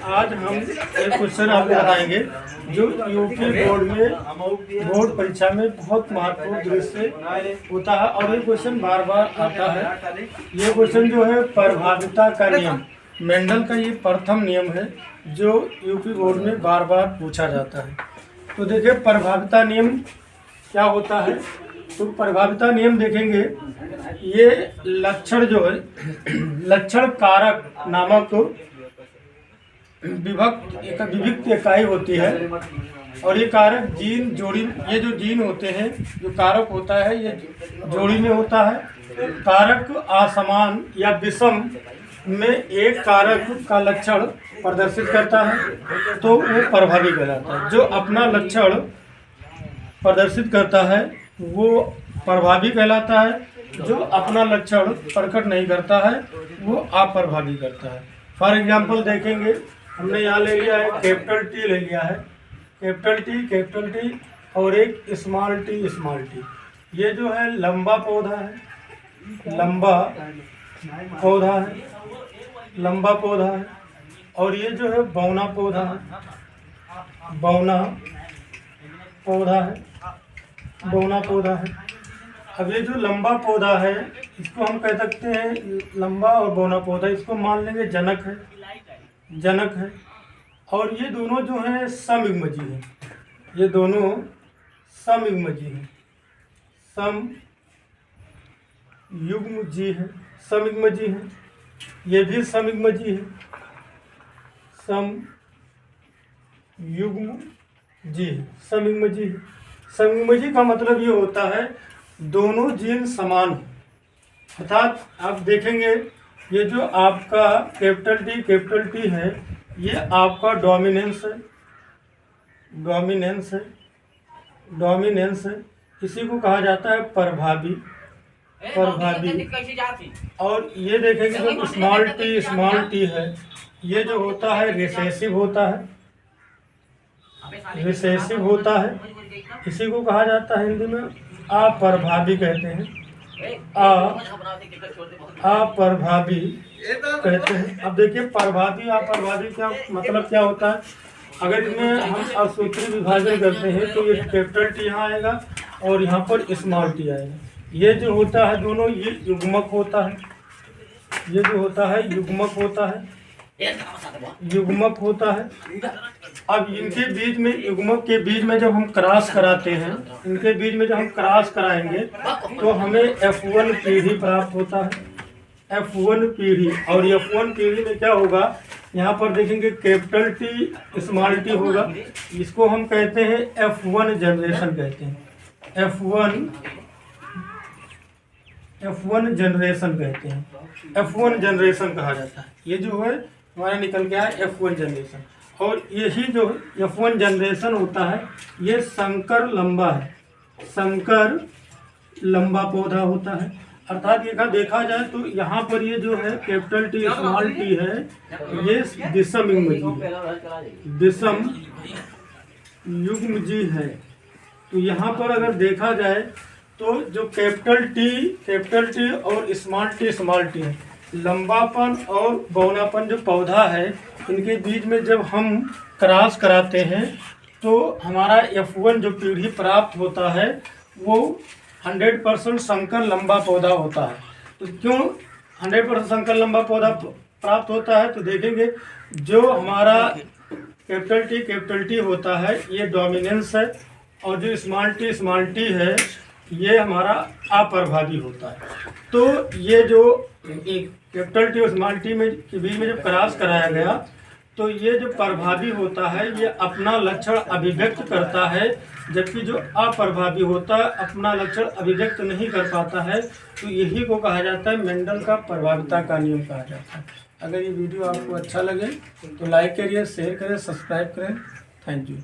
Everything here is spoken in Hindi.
आज हम एक क्वेश्चन आपको बताएंगे जो यूपी बोर्ड परीक्षा में बहुत महत्वपूर्ण दृश्य होता है और ये क्वेश्चन बार बार आता है। ये क्वेश्चन जो है प्रभाविता का नियम, मेंडल का ये प्रथम नियम है जो यूपी बोर्ड में बार बार पूछा जाता है। तो देखिए प्रभाविता नियम क्या होता है। तो प्रभाविता नियम देखेंगे, ये लक्षण जो है लक्षण कारक नामक विभक्त इकाई होती है और ये कारक जीन जोड़ी, ये जो जीन होते हैं जो कारक होता है ये जोड़ी में होता है। कारक असमान या विषम में एक कारक का लक्षण प्रदर्शित करता है तो वो प्रभावी कहलाता है। जो अपना लक्षण प्रदर्शित करता है वो प्रभावी कहलाता है। जो अपना लक्षण प्रकट नहीं करता है वो अप्रभावी करता है। फॉर एग्जांपल देखेंगे, हमने यहाँ ले लिया है कैपिटल टी ले लिया है, कैपिटल टी और एक स्मॉल टी। ये जो है लंबा पौधा है, लंबा पौधा है और ये जो है बौना पौधा है। अब ये जो लंबा पौधा है इसको हम कह सकते हैं, लंबा और बौना पौधा, इसको मान लेंगे जनक है। और ये दोनों जो हैं समयुग्मजी हैं, ये दोनों समयुग्मजी हैं, समयुग्मजी हैं। ये भी समयुग्मजी है, समयुग्मजी का मतलब ये होता है दोनों जीन समान हो। अर्थात आप देखेंगे ये जो आपका कैपिटल टी है ये आपका डोमिनेंस है। इसी को कहा जाता है प्रभावी। और ये देखेंगे जो स्मॉल टी है ये जो होता है रिसेसिव होता है। इसी को कहा जाता है हिंदी में अप्रभावी कहते हैं, अप्रभावी कहते हैं। अब देखिए प्रभावी अप्रभावी क्या मतलब क्या होता है। अगर इसमें हम असूत्री विभाजन करते हैं तो ये कैपिटल टी यहाँ आएगा और यहाँ पर स्मॉल टी आएगा। ये जो होता है दोनों ये युग्मक होता है, ये जो होता है युग्मक होता है। अब इनके बीच में, युग्मक के बीच में जब हम क्रॉस कराते हैं, इनके बीच में जब हम क्रॉस कराएंगे तो हमें F1 पीढ़ी प्राप्त होता है, F1 पीढ़ी। और F1 पीढ़ी में क्या होगा, यहाँ पर देखेंगे कैपिटल टी स्मॉल टी होगा, इसको हम कहते हैं F1 जनरेशन कहते हैं, F1 जनरेशन कहते हैं, F1 जनरेशन कहा जाता है। ये जो है हमारा निकल गया है F1 जनरेशन। और यही जो F1 जनरेशन होता है ये संकर लंबा पौधा होता है। अर्थात ये देखा जाए तो यहाँ पर ये जो है कैपिटल टी स्मॉल टी है ये विषम युग्मजी है। तो यहाँ पर अगर देखा जाए तो जो कैपिटल टी और स्मॉल टी है, लंबापन और बौनापन जो पौधा है इनके बीच में जब हम क्रॉस कराते हैं तो हमारा F1 जो पीढ़ी प्राप्त होता है वो 100% संकर लंबा पौधा होता है। तो क्यों 100% संकर लंबा पौधा प्राप्त होता है, तो देखेंगे जो हमारा कैपिटल टी होता है ये डोमिनेंस है और जो स्मॉल टी है ये हमारा अप्रभावी होता है। तो ये जो कैपिटल टी और स्मॉल टी में के बीच में जब क्रॉस कराया गया तो ये जो प्रभावी होता है ये अपना लक्षण अभिव्यक्त करता है, जबकि जो अप्रभावी होता है अपना लक्षण अभिव्यक्त नहीं कर पाता है। तो यही को कहा जाता है मेंडल का प्रभाविता का नियम कहा जाता है। अगर ये वीडियो आपको अच्छा लगे तो लाइक करिए, शेयर करें, सब्सक्राइब करें। Thank you.